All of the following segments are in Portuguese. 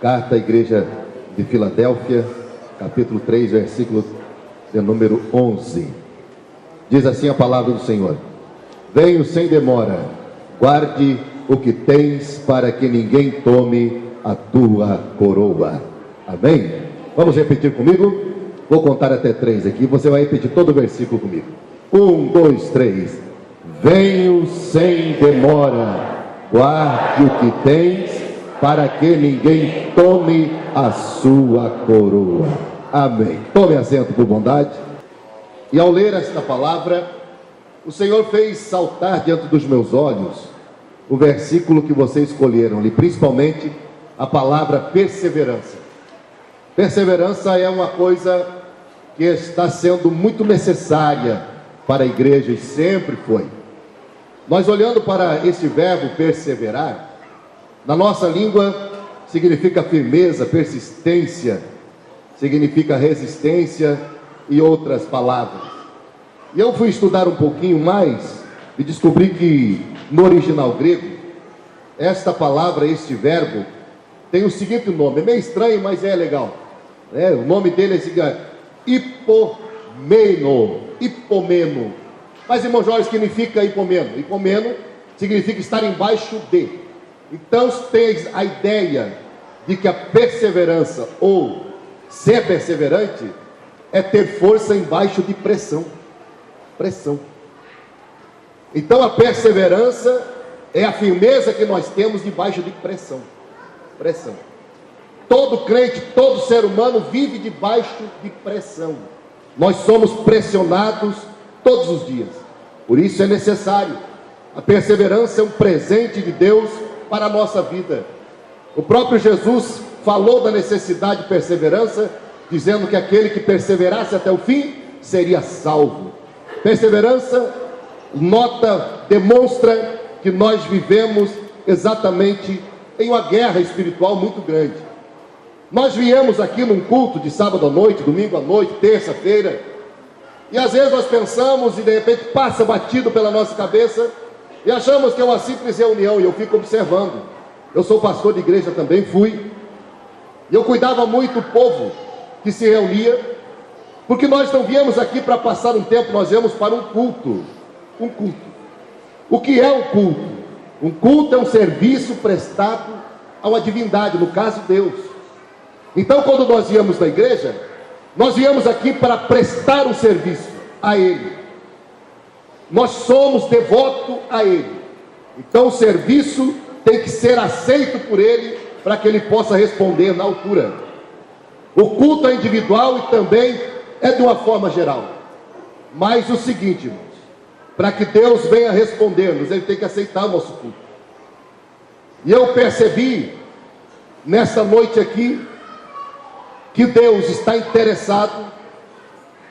Carta à Igreja de Filadélfia, capítulo 3, versículo de número 11. Diz assim a palavra do Senhor: venho sem demora, guarde o que tens, para que ninguém tome a tua coroa. Amém? Vamos repetir comigo? Vou contar até 3 aqui, você vai repetir todo o versículo comigo. 1, 2, 3. Venho sem demora, guarde o que tens, para que ninguém tome a sua coroa. Amém. Tome assento por bondade. E ao ler esta palavra, o Senhor fez saltar diante dos meus olhos o versículo que vocês escolheram, e principalmente a palavra perseverança. Perseverança é uma coisa que está sendo muito necessária para a igreja, e sempre foi. Nós olhando para este verbo perseverar, na nossa língua significa firmeza, persistência, significa resistência e outras palavras. E eu fui estudar um pouquinho mais e descobri que no original grego, esta palavra, este verbo, tem o seguinte nome, é meio estranho, mas é legal. O nome dele é hipomeno. Mas, irmão Jorge, significa hipomeno? Hipomeno significa estar embaixo de. Então tem a ideia de que a perseverança, ou ser perseverante, é ter força embaixo de pressão. Então a perseverança é a firmeza que nós temos debaixo de pressão. Todo crente, todo ser humano vive debaixo de pressão. Nós somos pressionados todos os dias. Por isso é necessário. A perseverança é um presente de Deus para a nossa vida. O próprio Jesus falou da necessidade de perseverança, dizendo que aquele que perseverasse até o fim seria salvo. Perseverança demonstra que nós vivemos exatamente em uma guerra espiritual muito grande. Nós viemos aqui num culto de sábado à noite, domingo à noite, terça-feira, e às vezes nós pensamos e de repente passa batido pela nossa cabeça e achamos que é uma simples reunião, e eu fico observando. Eu sou pastor de igreja também, fui, e eu cuidava muito do povo que se reunia, porque nós não viemos aqui para passar um tempo, nós viemos para um culto. O que é um culto? Um culto é um serviço prestado a uma divindade, no caso Deus. Então quando nós viemos na igreja, nós viemos aqui para prestar um serviço a Ele. Nós somos devotos a Ele. Então o serviço tem que ser aceito por Ele, para que Ele possa responder na altura. O culto é individual e também é de uma forma geral. Mas o seguinte, irmãos, para que Deus venha responder-nos, Ele tem que aceitar o nosso culto. E eu percebi nessa noite aqui que Deus está interessado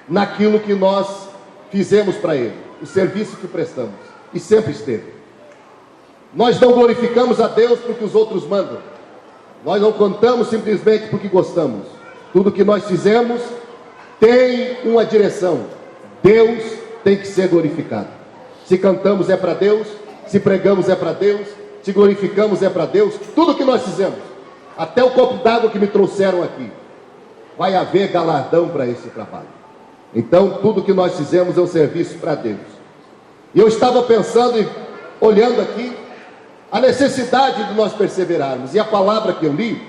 naquilo que nós fizemos para Ele, o serviço que prestamos, e sempre esteve. Nós não glorificamos a Deus porque os outros mandam, nós não cantamos simplesmente porque gostamos. Tudo que nós fizemos tem uma direção. Deus tem que ser glorificado. Se cantamos é para Deus, se pregamos é para Deus, se glorificamos é para Deus. Tudo que nós fizemos, até o copo d'água que me trouxeram aqui, vai haver galardão para esse trabalho. Então tudo que nós fizemos é um serviço para Deus. E eu estava pensando e olhando aqui a necessidade de nós perseverarmos, e a palavra que eu li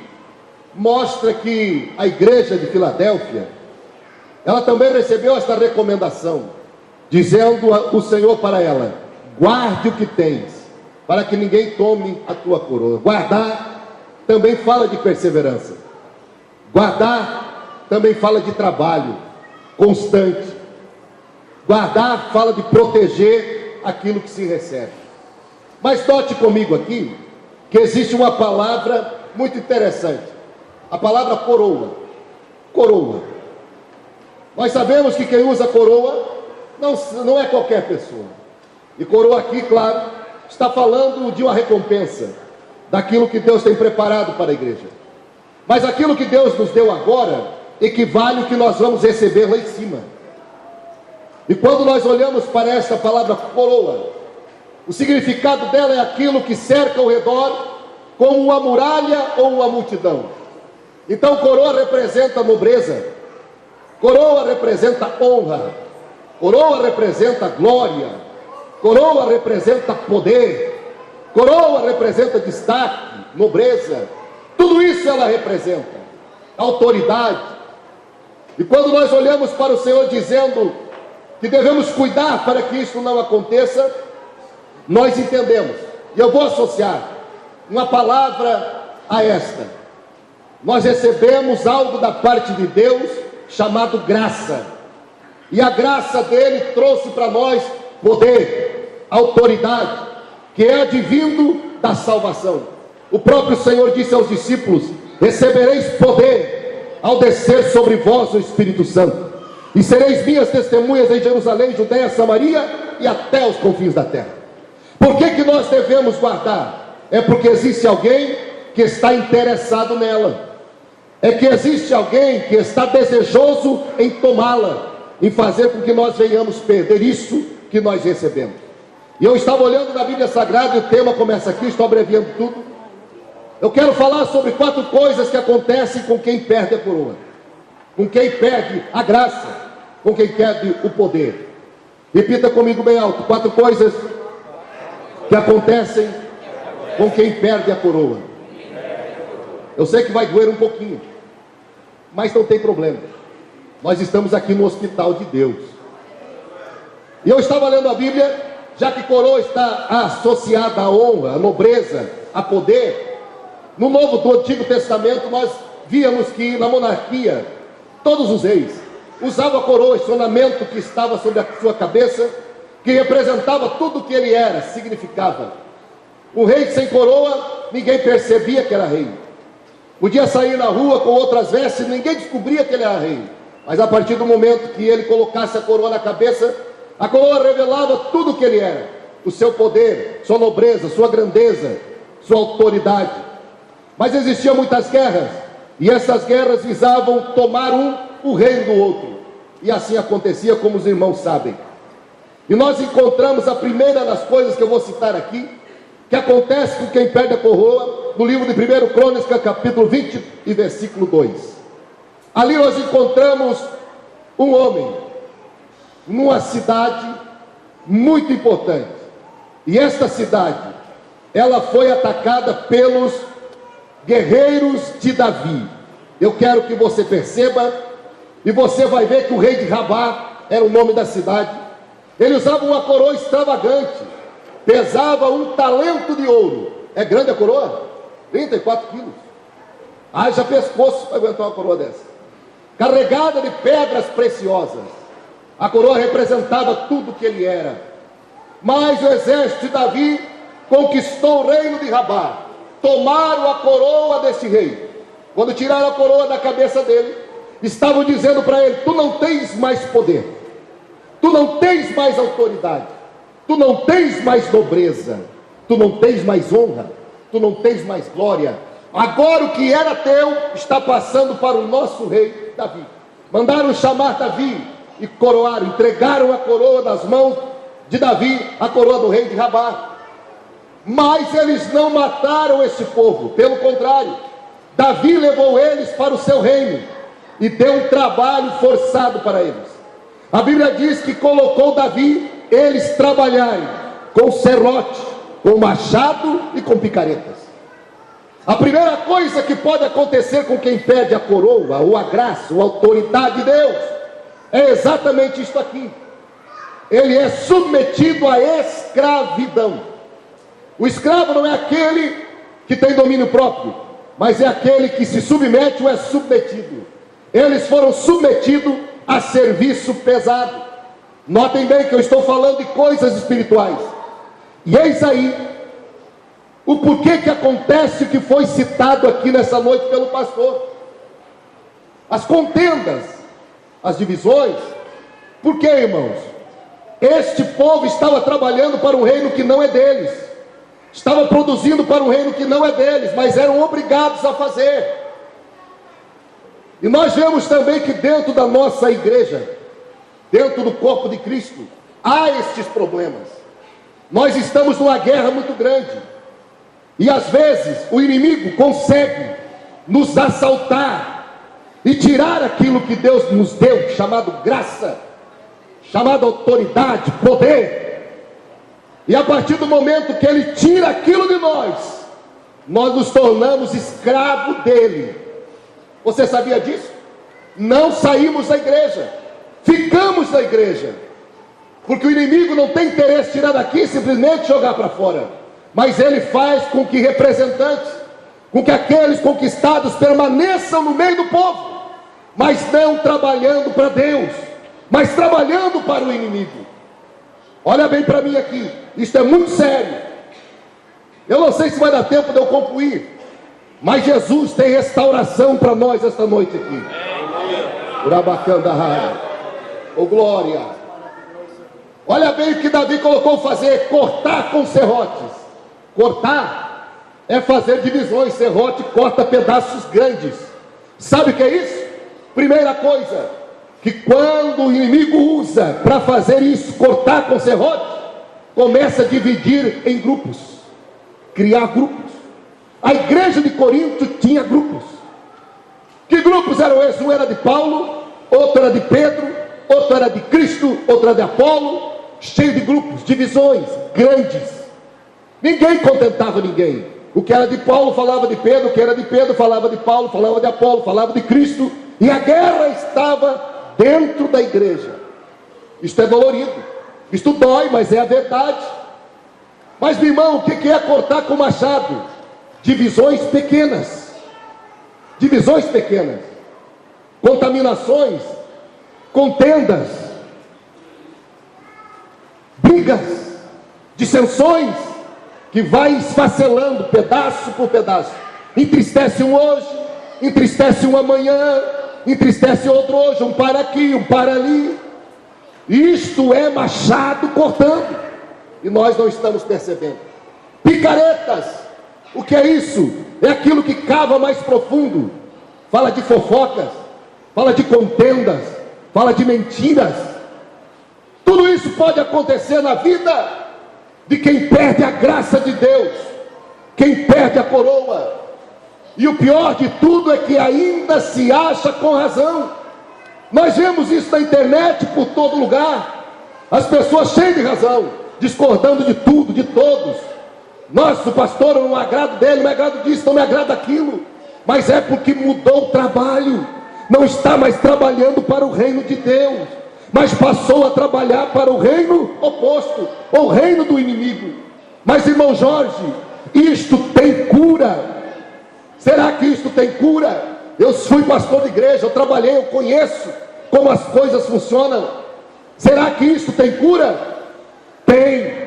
mostra que a igreja de Filadélfia, ela também recebeu esta recomendação, dizendo o Senhor para ela: guarde o que tens, para que ninguém tome a tua coroa. Guardar também fala de perseverança. Guardar também fala de trabalho constante. Guardar fala de proteger aquilo que se recebe. Mas note comigo aqui que existe uma palavra muito interessante, a palavra coroa. Nós sabemos que quem usa coroa não é qualquer pessoa. E coroa aqui, claro, está falando de uma recompensa, daquilo que Deus tem preparado para a igreja. Mas aquilo que Deus nos deu agora equivale ao que nós vamos receber lá em cima. E quando nós olhamos para essa palavra coroa, o significado dela é aquilo que cerca ao redor, como uma muralha ou uma multidão. Então coroa representa nobreza, coroa representa honra, coroa representa glória, coroa representa poder, coroa representa destaque, nobreza. Tudo isso ela representa, autoridade. E quando nós olhamos para o Senhor dizendo que devemos cuidar para que isso não aconteça, nós entendemos, e eu vou associar uma palavra a esta: nós recebemos algo da parte de Deus chamado graça, e a graça dele trouxe para nós poder, autoridade, que é advindo da salvação. O próprio Senhor disse aos discípulos: recebereis poder ao descer sobre vós o Espírito Santo, e sereis minhas testemunhas em Jerusalém, Judeia, Samaria e até os confins da terra. Por que nós devemos guardar? É porque existe alguém que está interessado nela, é que existe alguém que está desejoso em tomá-la, em fazer com que nós venhamos perder isso que nós recebemos. E eu estava olhando na Bíblia Sagrada, e o tema começa aqui, estou abreviando tudo. Eu quero falar sobre 4 coisas que acontecem com quem perde a coroa, com quem perde a graça, com quem perde o poder. Repita comigo bem alto: 4 coisas que acontecem com quem perde a coroa. Eu sei que vai doer um pouquinho, mas não tem problema. Nós estamos aqui no hospital de Deus. E eu estava lendo a Bíblia, já que coroa está associada à honra, à nobreza, a poder. No do Antigo Testamento nós víamos que na monarquia todos os reis usavam a coroa, esse ornamento que estava sobre a sua cabeça, que representava tudo o que ele era, significava. Um rei sem coroa, ninguém percebia que era rei. Podia sair na rua com outras vestes, ninguém descobria que ele era rei. Mas a partir do momento que ele colocasse a coroa na cabeça, a coroa revelava tudo o que ele era: o seu poder, sua nobreza, sua grandeza, sua autoridade. Mas existiam muitas guerras, e essas guerras visavam tomar o reino do outro. E assim acontecia, como os irmãos sabem. E nós encontramos a primeira das coisas que eu vou citar aqui, que acontece com quem perde a coroa, no livro de 1 Crônicas, capítulo 20 e versículo 2. Ali nós encontramos um homem, numa cidade muito importante. E esta cidade, ela foi atacada pelos guerreiros de Davi. Eu quero que você perceba, e você vai ver que o rei de Rabá era o nome da cidade. Ele usava uma coroa extravagante, pesava 1 talento de ouro. É grande a coroa? 34 quilos. Haja pescoço para aguentar uma coroa dessa, carregada de pedras preciosas. A coroa representava tudo o que ele era. Mas o exército de Davi conquistou o reino de Rabá, tomaram a coroa desse rei. Quando tiraram a coroa da cabeça dele, estavam dizendo para ele: tu não tens mais poder, tu não tens mais autoridade, tu não tens mais nobreza, tu não tens mais honra, tu não tens mais glória. Agora o que era teu está passando para o nosso rei Davi. Mandaram chamar Davi e coroaram, entregaram a coroa das mãos de Davi, a coroa do rei de Rabá. Mas eles não mataram esse povo, pelo contrário, Davi levou eles para o seu reino e deu um trabalho forçado para eles. A Bíblia diz que colocou Davi eles trabalharem com serrote, com machado e com picaretas. A primeira coisa que pode acontecer com quem perde a coroa, ou a graça, ou a autoridade de Deus, é exatamente isto aqui: ele é submetido à escravidão. O escravo não é aquele que tem domínio próprio, mas é aquele que se submete ou é submetido. Eles foram submetidos a serviço pesado. Notem bem que eu estou falando de coisas espirituais. E eis aí o porquê que acontece o que foi citado aqui nessa noite pelo pastor: as contendas, as divisões. Por quê, irmãos? Este povo estava trabalhando para um reino que não é deles, estava produzindo para um reino que não é deles, mas eram obrigados a fazer. E nós vemos também que dentro da nossa igreja, dentro do corpo de Cristo, há estes problemas. Nós estamos numa guerra muito grande, e às vezes o inimigo consegue nos assaltar e tirar aquilo que Deus nos deu, chamado graça, chamado autoridade, poder. E a partir do momento que Ele tira aquilo de nós nos tornamos escravos dele. Você sabia disso? Não saímos da igreja, ficamos na igreja, porque o inimigo não tem interesse em tirar daqui e simplesmente jogar para fora, mas ele faz com que representantes, com que aqueles conquistados permaneçam no meio do povo, mas não trabalhando para Deus, mas trabalhando para o inimigo. Olha bem para mim aqui, isto é muito sério. Eu não sei se vai dar tempo de eu concluir, mas Jesus tem restauração para nós esta noite aqui. Urabacandahara, oh glória. Olha bem o que Davi colocou fazer: cortar com serrotes. Cortar é fazer divisões. Serrote corta pedaços grandes. Sabe o que é isso? Primeira coisa, que quando o inimigo usa para fazer isso, cortar com serrote, começa a dividir em grupos, criar grupos. A igreja de Corinto tinha grupos. Que grupos eram esses? Um era de Paulo, outro era de Pedro, outro era de Cristo, outro era de Apolo, cheio de grupos, divisões grandes. Ninguém contentava ninguém. O que era de Paulo falava de Pedro, o que era de Pedro falava de Paulo, falava de Apolo, falava de Cristo, e a guerra estava dentro da igreja. Isto é dolorido, isto dói, mas é a verdade. Mas, meu irmão, o que é cortar com machado? Divisões pequenas. Divisões pequenas, contaminações, contendas, brigas, dissensões, que vai esfacelando pedaço por pedaço. Entristece um hoje, entristece um amanhã, entristece outro hoje, um para aqui, um para ali. Isto é machado cortando, e nós não estamos percebendo. Picaretas, o que é isso? É aquilo que cava mais profundo. Fala de fofocas, fala de contendas, fala de mentiras. Tudo isso pode acontecer na vida de quem perde a graça de Deus, quem perde a coroa. E o pior de tudo é que ainda se acha com razão. Nós vemos isso na internet, por todo lugar. As pessoas cheias de razão, discordando de tudo, de todos. Nossa, o pastor, eu não me agrado dele, não me agrado disso, não me agrada daquilo. Mas é porque mudou o trabalho. Não está mais trabalhando para o reino de Deus, mas passou a trabalhar para o reino oposto, ou o reino do inimigo. Mas, irmão Jorge, isto tem cura? Será que isto tem cura? Eu fui pastor de igreja, eu trabalhei, eu conheço como as coisas funcionam. Será que isto tem cura? Tem.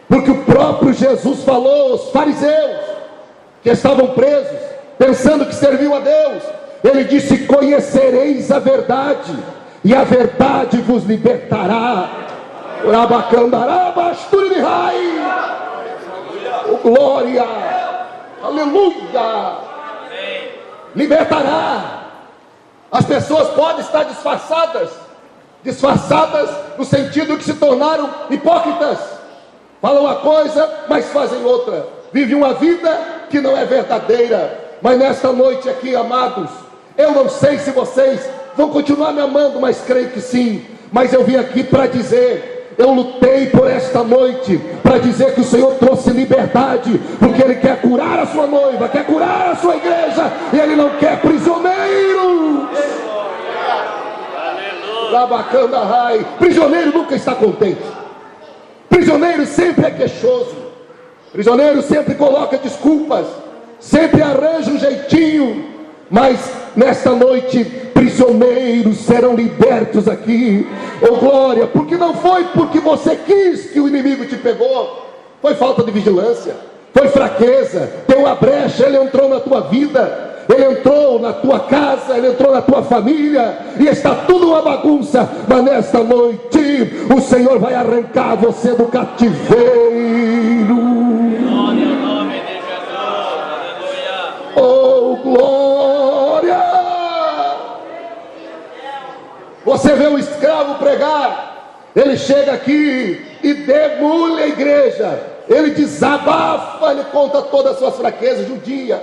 Porque o próprio Jesus falou aos fariseus, que estavam presos, pensando que serviam a Deus. Ele disse: conhecereis a verdade, e a verdade vos libertará. Oh, glória, aleluia. Libertará. As pessoas podem estar disfarçadas no sentido que se tornaram hipócritas. Falam uma coisa, mas fazem outra. Vivem uma vida que não é verdadeira. Mas nesta noite aqui, amados, eu não sei se vocês vão continuar me amando, mas creio que sim. Mas eu vim aqui para dizer, eu lutei por esta noite, para dizer que o Senhor trouxe liberdade, porque Ele quer curar a sua noiva, quer curar a sua igreja, e Ele não quer prisioneiros. Labacandahai. Prisioneiro nunca está contente. Prisioneiro sempre é queixoso. Prisioneiro sempre coloca desculpas, sempre arranja um jeitinho. Mas nesta noite, prisioneiros serão libertos aqui. Oh glória, porque não foi porque você quis que o inimigo te pegou. Foi falta de vigilância, foi fraqueza, deu uma brecha, ele entrou na tua vida, ele entrou na tua casa, ele entrou na tua família, e está tudo uma bagunça. Mas nesta noite o Senhor vai arrancar você do cativeiro. Glória ao nome de Jesus. Aleluia. Oh glória. Você vê um escravo pregar, ele chega aqui e debulha a igreja, ele desabafa, ele conta todas as suas fraquezas judia.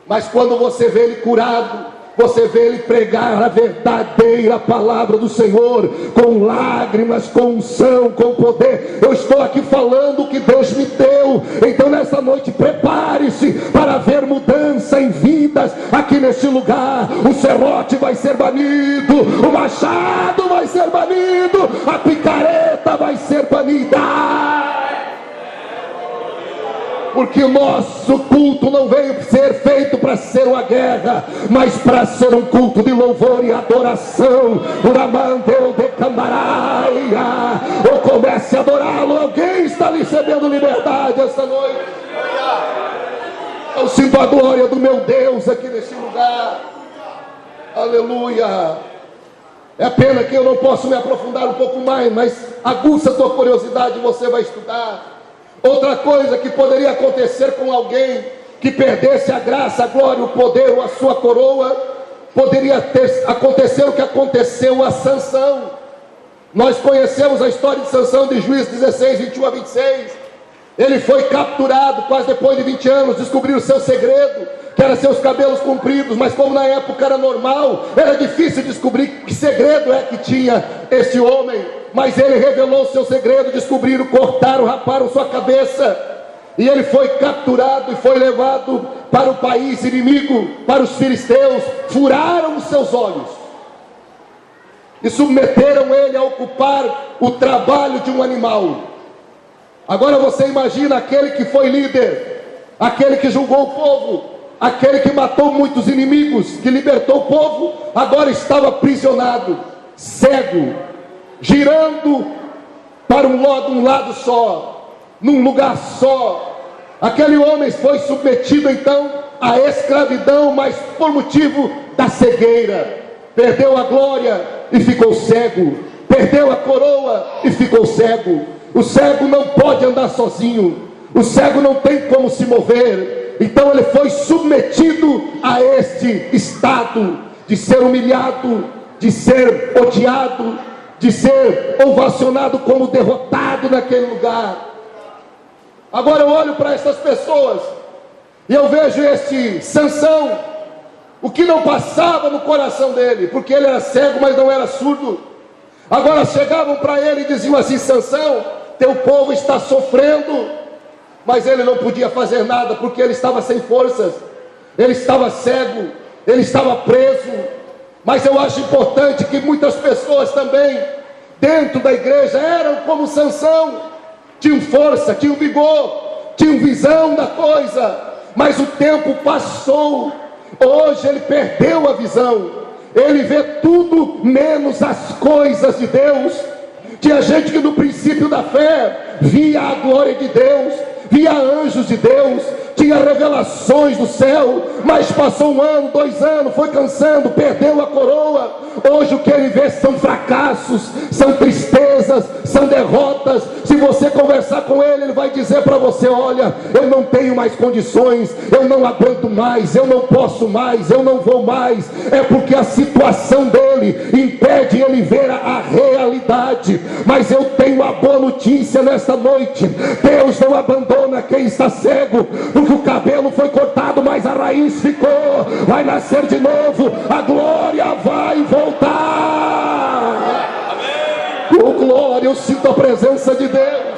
Mas quando você vê ele curado, você vê ele pregar a verdadeira palavra do Senhor, com lágrimas, com unção, com poder. Eu estou aqui falando o que Deus me deu. Então nessa noite prepare-se para ver mudança em vidas aqui neste lugar. O serrote vai ser banido, o machado vai ser banido, a picareta vai ser banida. Porque o nosso culto não veio ser feito para ser uma guerra, mas para ser um culto de louvor e adoração. Uramandeu de Cambaraia. Ou comece a adorá-lo. Alguém está recebendo liberdade esta noite? Eu sinto a glória do meu Deus aqui nesse lugar. Aleluia. É pena que eu não posso me aprofundar um pouco mais, mas aguça a tua curiosidade e você vai estudar. Outra coisa que poderia acontecer com alguém que perdesse a graça, a glória, o poder ou a sua coroa, poderia acontecer o que aconteceu a Sansão. Nós conhecemos a história de Sansão de Juízes 16, 21 a 26. Ele foi capturado quase depois de 20 anos, descobriu o seu segredo, que era seus cabelos compridos, mas como na época era normal, era difícil descobrir que segredo é que tinha esse homem. Mas ele revelou o seu segredo, descobriram, cortaram, raparam sua cabeça, e ele foi capturado e foi levado para o país inimigo, para os filisteus. Furaram os seus olhos e submeteram ele a ocupar o trabalho de um animal. Agora você imagina aquele que foi líder, aquele que julgou o povo, aquele que matou muitos inimigos, que libertou o povo, agora estava aprisionado, cego, girando para um lado só, num lugar só. Aquele homem foi submetido então à escravidão, mas por motivo da cegueira. Perdeu a glória e ficou cego, perdeu a coroa e ficou cego. O cego não pode andar sozinho, o cego não tem como se mover. Então ele foi submetido a este estado de ser humilhado, de ser odiado, de ser ovacionado como derrotado naquele lugar. Agora eu olho para essas pessoas e eu vejo este Sansão, o que não passava no coração dele, porque ele era cego, mas não era surdo. Agora chegavam para ele e diziam assim: Sansão, teu povo está sofrendo. Mas ele não podia fazer nada, porque ele estava sem forças, ele estava cego, ele estava preso. Mas eu acho importante que muitas pessoas também dentro da igreja eram como Sansão, tinham força, tinham vigor, tinham visão da coisa, mas o tempo passou. Hoje ele perdeu a visão, ele vê tudo menos as coisas de Deus. Tinha gente que no princípio da fé via a glória de Deus, via anjos de Deus, tinha revelações do céu, mas passou 1 ano, 2 anos, foi cansando, perdeu a coroa. Hoje o que ele vê são fracassos, são tristezas, são derrotas. Se você conversar com ele, ele vai dizer para você: olha, eu não tenho mais condições, eu não aguento mais, eu não posso mais, eu não vou mais. É porque a situação dele impede ele ver a realidade. Mas eu tenho a boa notícia nesta noite: Deus não abandona quem está cego, porque o cabelo foi cortado, mas a raiz ficou. Vai nascer de novo, a glória vai voltar. Oh glória, eu sinto a presença de Deus.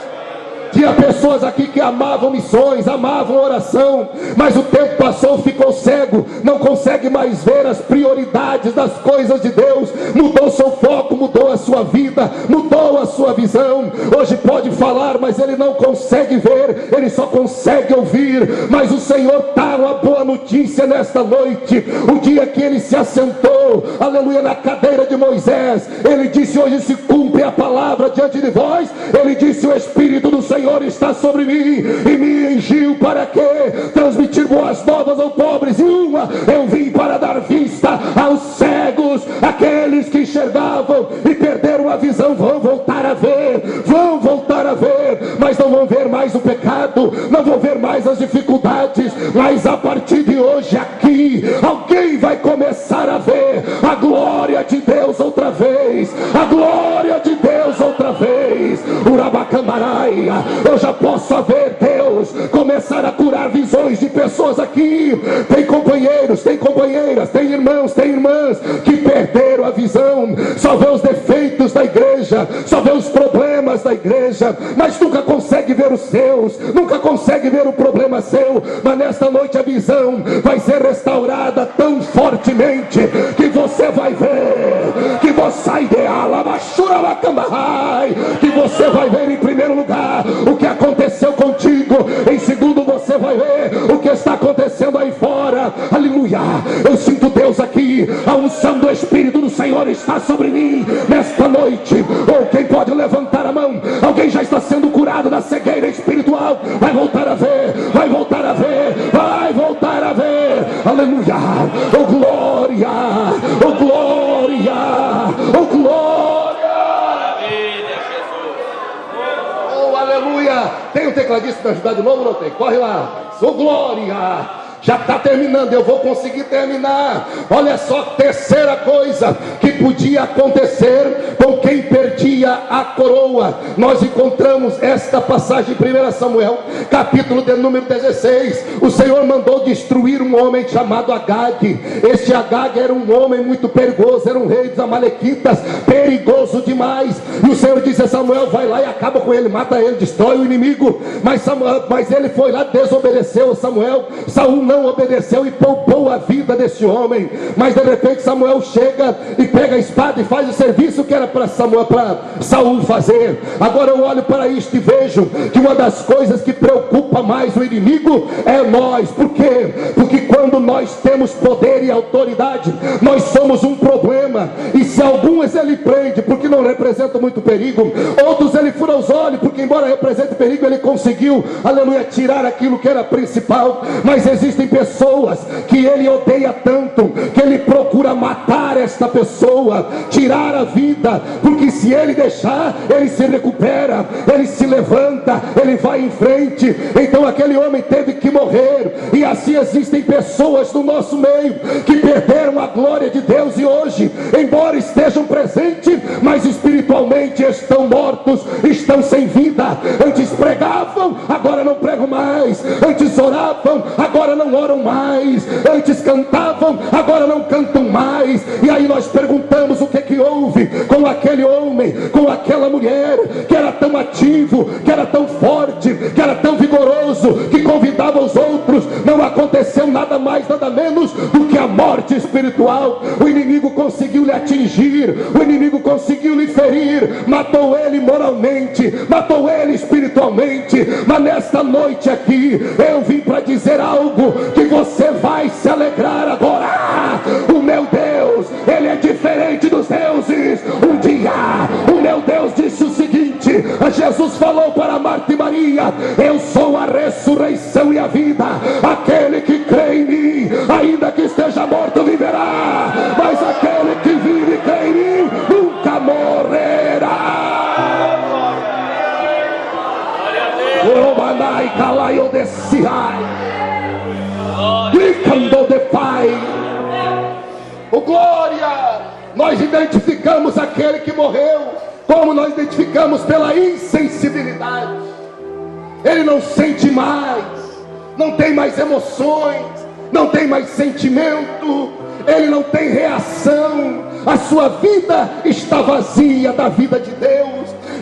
Tinha pessoas aqui que amavam missões, amavam oração, mas o tempo passou, ficou cego, não consegue mais ver as prioridades das coisas de Deus. Mudou seu foco, mudou a sua vida, mudou a sua visão. Hoje pode falar, mas ele não consegue ver, ele só consegue ouvir. Mas o Senhor dá uma boa notícia nesta noite. O dia que ele se assentou, aleluia, na cadeira de Moisés, ele disse: hoje se cumpre a palavra diante de vós. Ele disse: o Espírito do Senhor está sobre mim e me ungiu para quê? Transmitir boas novas aos pobres. E eu vim para dar vista aos cegos. Aqueles que enxergavam e perderam a visão vão voltar a ver, vão voltar a ver, mas não vão ver mais o pecado, não vão ver mais as dificuldades. Mas a partir de hoje aqui, alguém vai começar a ver a glória de Deus outra vez, a glória de Deus outra vez. Urabacambaraia. Eu já posso ver Deus começar a curar visões de pessoas aqui. Tem companheiros companheiros, tem companheiras, tem irmãos, tem irmãs que perderam a visão, só vê os defeitos da igreja, só vê os problemas da igreja, mas nunca consegue ver os seus, nunca consegue ver o problema seu. Mas nesta noite a visão vai ser restaurada tão fortemente que você vai ver, que você que você vai ver em primeiro lugar o que aconteceu contigo, em segundo você vai ver o que está acontecendo aí fora. Aleluia, eu sinto Deus aqui, a unção do Espírito do Senhor está sobre mim nesta noite. Ou quem pode levantar a mão? Alguém já está sendo curado da cegueira espiritual, vai voltar a ver, vai voltar a ver, vai voltar a ver. Aleluia, oh glória, oh glória, oh glória. Oh aleluia. Tem um tecladista para ajudar de novo? Não tem? Corre lá. Oh glória. Já está terminando, eu vou conseguir terminar. Olha só, terceira coisa que podia acontecer com quem perdia a coroa. Nós encontramos esta passagem em 1 Samuel, capítulo de número 16. O Senhor mandou destruir um homem chamado Agag. Este Agag era um homem muito perigoso, era um rei dos amalequitas, perigoso demais. E o Senhor disse a Samuel: vai lá e acaba com ele, mata ele, destrói o inimigo. Mas ele foi lá, desobedeceu a Samuel. Saul não obedeceu e poupou a vida desse homem. Mas de repente Samuel chega e pega a espada e faz o serviço que era para Saul fazer. Agora eu olho para isto e vejo que uma das coisas que preocupa mais o inimigo é nós. Por quê? Porque quando nós temos poder e autoridade, nós somos um problema. E se alguns ele prende porque não representa muito perigo, outros ele fura os olhos porque embora represente perigo, ele conseguiu, aleluia, tirar aquilo que era principal. Mas existem pessoas que ele odeia tanto que ele procura matar esta pessoa, tirar a vida, porque se ele deixar, ele se recupera, ele se levanta, ele vai em frente. Então aquele homem teve que morrer. E assim existem pessoas no nosso meio que perderam a glória de Deus e hoje, embora estejam presentes, mas espiritualmente estão mortos, estão sem vida. Antes pregavam, agora não pregam mais. Antes oravam, agora não oram mais. Antes cantavam, agora não cantam mais. E aí nós perguntamos o que houve com aquele homem, com aquela mulher que era tão ativo, que era tão forte, que era tão vigoroso, que convidava os outros. Não aconteceu nada mais, nada menos do que a morte espiritual. O inimigo conseguiu lhe atingir, o inimigo conseguiu lhe ferir, matou ele moralmente, matou ele espiritualmente. Mas nesta noite aqui eu vim para dizer algo que você vai se alegrar agora. O meu Deus, ele é diferente dos deuses. Um dia o meu Deus disse o seguinte: Jesus falou para Marta e Maria: eu sou a ressurreição e a vida. Aquele que crê em mim, ainda que esteja morto, viverá. Mas aquele que vive e crê em mim nunca morrerá. Romanai Kalaio Desiai Licando de Pai. Oh glória! Nós identificamos aquele que morreu, como nós identificamos? Pela insensibilidade. Ele não sente mais, não tem mais emoções, não tem mais sentimento, ele não tem reação. A sua vida está vazia da vida de Deus.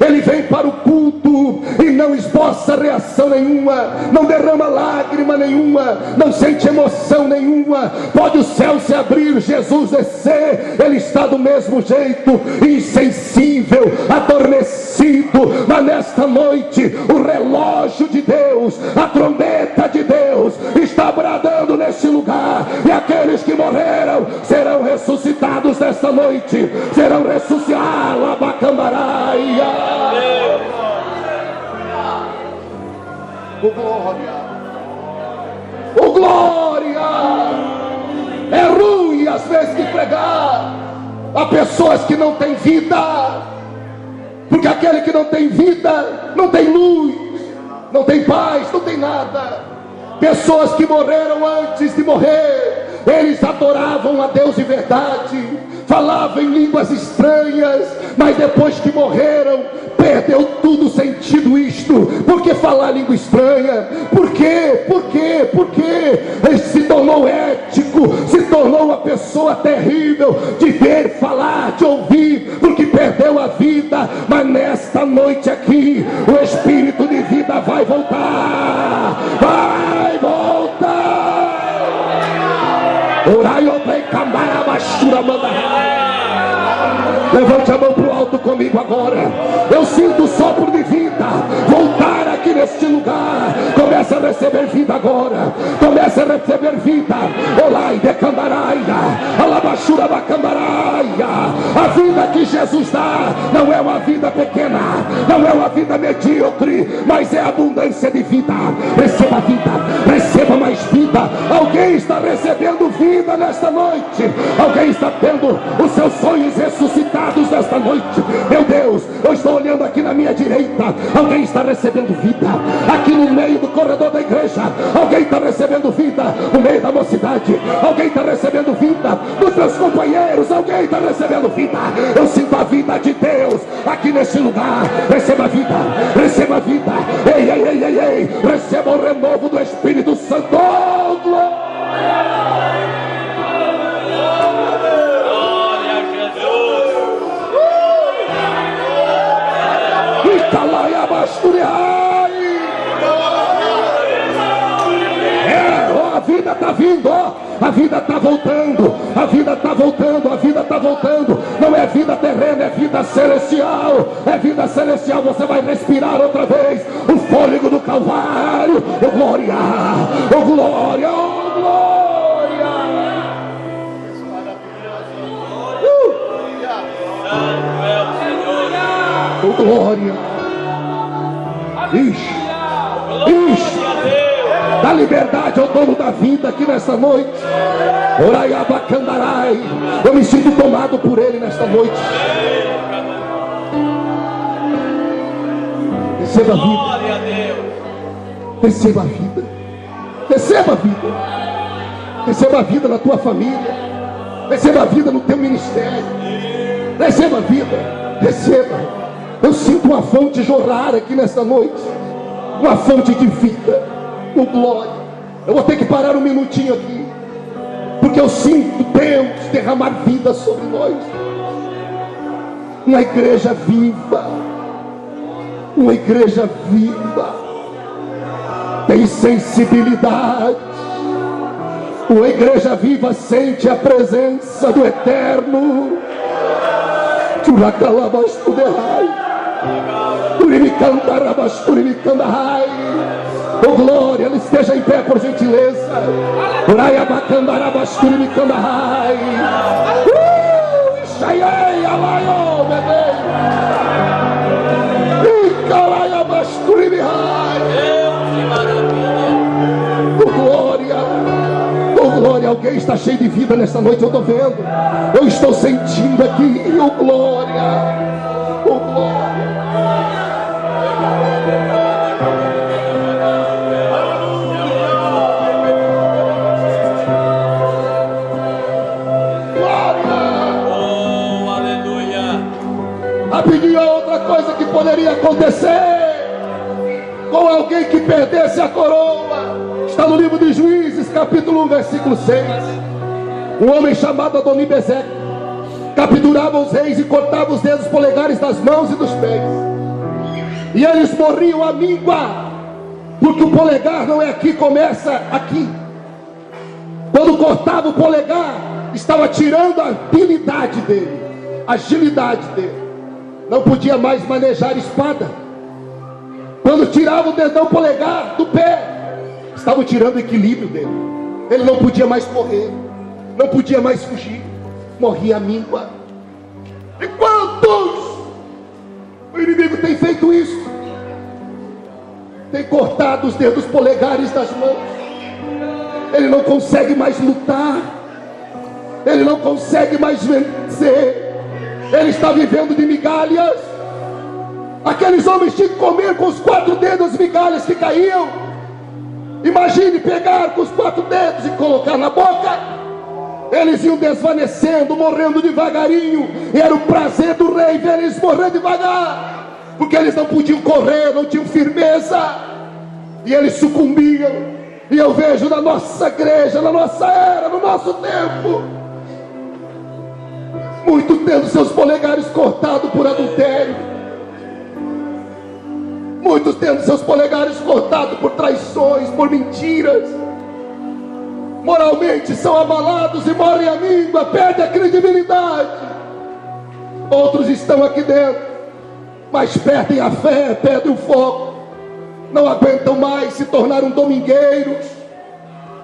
Ele vem para o culto e não esboça reação nenhuma, não derrama lágrima nenhuma, não sente emoção nenhuma. Pode o céu se abrir, Jesus descer, ele está do mesmo jeito, insensível, adormecido. Mas nesta noite o relógio de Deus, a trombeta de Deus está bradando neste lugar, e aqueles que morreram serão ressuscitados nesta noite, serão ressuscitados. Abacambaraia. Oh glória, oh glória. É ruim às vezes de pregar a pessoas que não têm vida, porque aquele que não tem vida não tem luz, não tem paz, não tem nada. Pessoas que morreram antes de morrer, eles adoravam a Deus de verdade, falavam em línguas estranhas, mas depois que morreram, perdeu tudo o sentido isto. Por que falar língua estranha? Por quê? Por quê? Por quê? Ele se tornou ético, tornou uma pessoa terrível, de ver, falar, de ouvir, porque perdeu a vida. Mas nesta noite aqui, o espírito de vida vai voltar, vai voltar. Levante a mão para o alto comigo agora. Eu sinto o sopro de vida voltar aqui neste lugar. Começa a receber vida agora. Começa a receber vida. Olai de Candaraia, Alabachura Bacandaraia. A vida que Jesus dá não é uma vida pequena, não é uma vida medíocre, mas é abundância de vida. Receba vida, receba mais vida. Alguém está recebendo vida nesta noite. Alguém está tendo os seus sonhos ressuscitados nesta noite. Meu Deus, eu estou olhando aqui na minha direita. Alguém está recebendo vida aqui no meio do corredor da igreja. Alguém está recebendo vida no meio da mocidade. Alguém está recebendo vida dos meus companheiros. Alguém está recebendo vida. Eu sinto a vida de Deus aqui nesse lugar. Receba vida, receba vida. Ei, ei, ei, ei, ei. Receba o renovo do Espírito Santo. Oh, glória. A vida está vindo, a vida está voltando, a vida está voltando, a vida está voltando. Não é vida terrena, é vida celestial, é vida celestial. Você vai respirar outra vez o fôlego do Calvário. Oh glória, oh glória, oh glória. Oh glória. Ixi, dá liberdade ao dono da vida aqui nesta noite. Oraiabacandarai. Eu me sinto tomado por ele nesta noite. Receba a vida. Receba a vida. Receba a vida. Receba a vida na tua família. Receba a vida no teu ministério. Receba a vida. Receba. Eu sinto uma fonte jorrar aqui nesta noite. Uma fonte de vida. Oh glória. Eu vou ter que parar um minutinho aqui, porque eu sinto Deus derramar vida sobre nós. Uma igreja viva. Uma igreja viva. Tem sensibilidade. Uma igreja viva sente a presença do Eterno. Oh glória, ele esteja em pé por gentileza. Oh glória, oh glória. Alguém está cheio de vida nesta noite, eu estou vendo. Eu estou sentindo aqui. Oh glória, oh glória. Rapidinho, a outra coisa que poderia acontecer com alguém que perdesse a coroa está no livro de Juízes, capítulo 1, versículo 6. Um homem chamado Adoni-Bezeque capturava os reis e cortava os dedos polegares das mãos e dos pés, e eles morriam à míngua, porque o polegar não é aqui, começa aqui. Quando cortava o polegar, estava tirando a habilidade dele, a agilidade dele. Não podia mais manejar espada. Quando tirava o dedão polegar do pé, estavam tirando o equilíbrio dele. Ele não podia mais correr, não podia mais fugir, morria à míngua. E quantos o inimigo tem feito isso? Tem cortado os dedos polegares das mãos. Ele não consegue mais lutar, ele não consegue mais vencer. Ele está vivendo de migalhas. Aqueles homens tinham que comer com os 4 dedos as migalhas que caíam. Imagine pegar com os 4 dedos e colocar na boca. Eles iam desvanecendo, morrendo devagarinho. E era o prazer do rei ver eles morrer devagar, porque eles não podiam correr, não tinham firmeza, e eles sucumbiam. E eu vejo na nossa igreja, na nossa era, no nosso tempo, muitos tendo seus polegares cortados por adultério, muitos tendo seus polegares cortados por traições, por mentiras. Moralmente são abalados e morrem a língua, perdem a credibilidade. Outros estão aqui dentro, mas perdem a fé, perdem o foco, não aguentam mais, se tornaram domingueiros.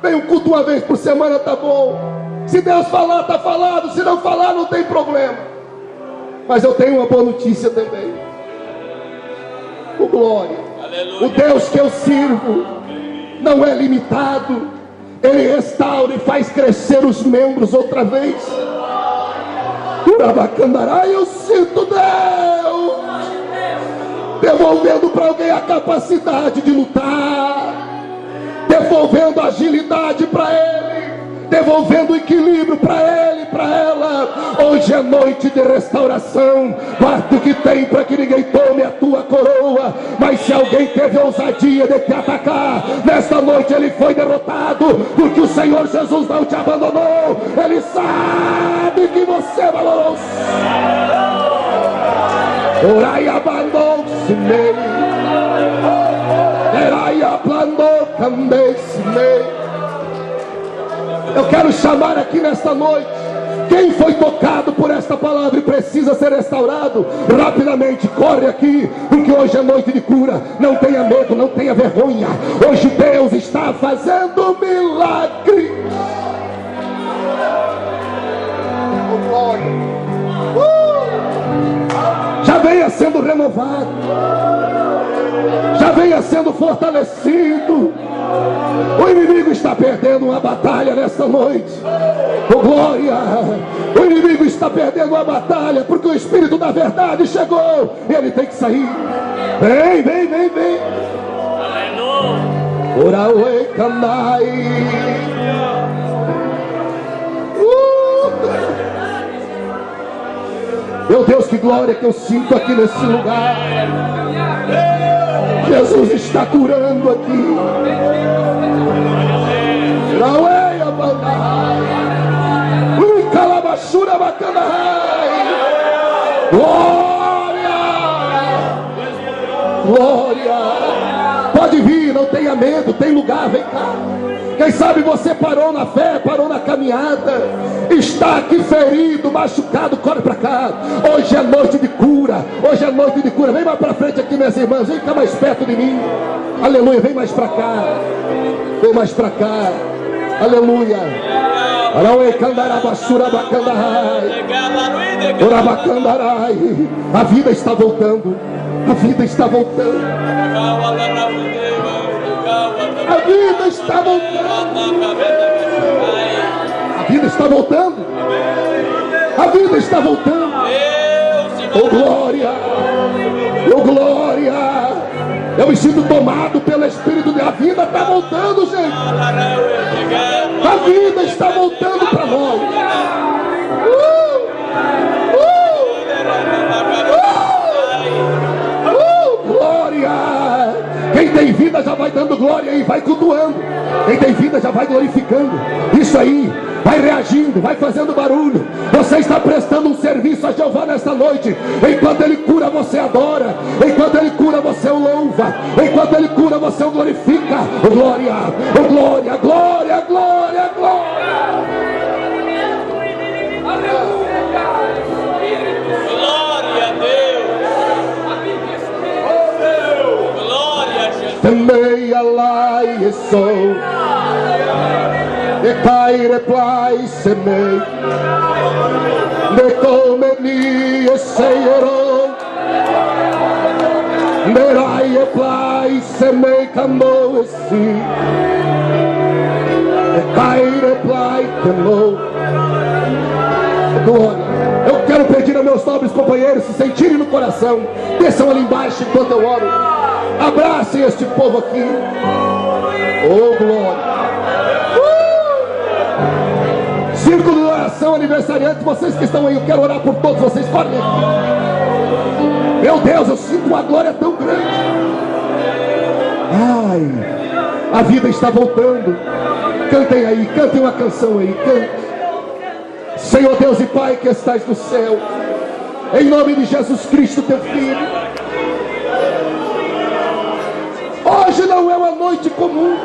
Vem um culto uma vez por semana, tá bom. Se Deus falar, tá falado. Se não falar, não tem problema. Mas eu tenho uma boa notícia também. O glória. Aleluia. O Deus que eu sirvo não é limitado. Ele restaura e faz crescer os membros outra vez. Urabacandará, eu sinto Deus devolvendo para alguém a capacidade de lutar, devolvendo agilidade para ele, devolvendo equilíbrio para ele e para ela. Hoje é noite de restauração. Guarda o que tem para que ninguém tome a tua coroa. Mas se alguém teve ousadia de te atacar, nesta noite ele foi derrotado, porque o Senhor Jesus não te abandonou. Ele sabe que você valorou. Orai abandonou-se nele, Erai abandonou-se nele. Eu quero chamar aqui nesta noite quem foi tocado por esta palavra e precisa ser restaurado. Rapidamente corre aqui, porque hoje é noite de cura. Não tenha medo, não tenha vergonha. Hoje Deus está fazendo milagre. Oh, glória. Já venha sendo renovado, já venha sendo fortalecido. O inimigo está perdendo uma batalha nesta noite. Oh, glória. O inimigo está perdendo uma batalha, porque o Espírito da verdade chegou e ele tem que sair. Vem, vem, vem, vem. Oraue Kanai. Meu Deus, que glória que eu sinto aqui nesse lugar. Jesus está curando aqui. Glória! Glória! Pode vir, não tenha medo, tem lugar, vem cá. Quem sabe você parou na fé, parou na caminhada, está aqui ferido, machucado, corre para cá. Hoje é noite de cura, hoje é noite de cura. Vem mais para frente aqui, minhas irmãs, vem cá mais perto de mim. Aleluia, vem mais para cá, vem mais para cá. Aleluia. A vida está voltando, a vida está voltando. A vida está voltando. A vida está voltando. A vida está voltando. Oh glória. Oh glória. Eu me sinto tomado pelo Espírito de... A vida está voltando, gente. A vida está voltando para nós. Glória. Quem tem vida já vai dando glória e vai cultuando. Quem tem vida já vai glorificando. Isso aí, vai reagindo, vai fazendo barulho. Você está prestando um serviço a Jeová nesta noite. Enquanto Ele cura, você adora. Enquanto Ele cura, você o louva. Enquanto Ele cura, você o glorifica. Oh, glória, oh, glória, glória, glória, glória. Glória a Deus. Glória a Jesus. Temei alai sou. E caire plai semei. Ne comeni e seiro. Nerai e plai semei camo esi. E caire plai temou. Glória. Eu quero pedir a meus nobres companheiros se sentirem no coração. Desçam ali embaixo enquanto eu oro. Abracem este povo aqui. Oh glória. Círculo de oração aniversariante. Vocês que estão aí, eu quero orar por todos vocês. Correm aqui. Meu Deus, eu sinto uma glória tão grande. Ai. A vida está voltando. Cantem aí, cantem uma canção aí, cantem. Senhor Deus e Pai que estás no céu, em nome de Jesus Cristo, teu Filho, hoje não é uma noite comum,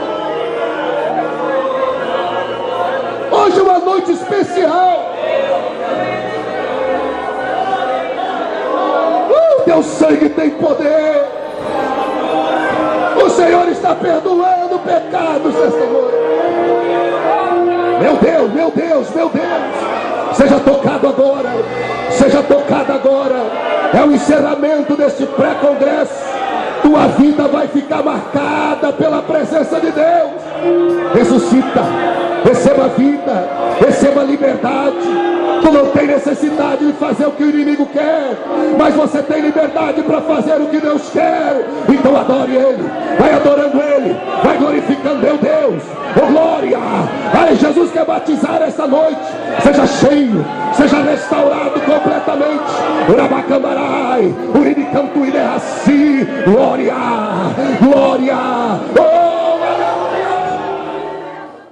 hoje é uma noite especial. Teu sangue tem poder. O Senhor está perdoando pecados nesta noite. Meu Deus, meu Deus, meu Deus. Seja tocado agora. Seja tocado agora. É o encerramento deste pré-congresso. Tua vida vai ficar marcada pela presença de Deus. Ressuscita. Receba vida. Receba liberdade. Tu não tem necessidade de fazer o que o inimigo quer, mas você tem liberdade para fazer o que Deus quer. Então adore Ele, vai adorando Ele, vai glorificando meu Deus. Oh glória! Ai, Jesus quer batizar esta noite. Seja cheio, seja restaurado completamente. Urabacamarai, Uribicantu Iderraci, glória!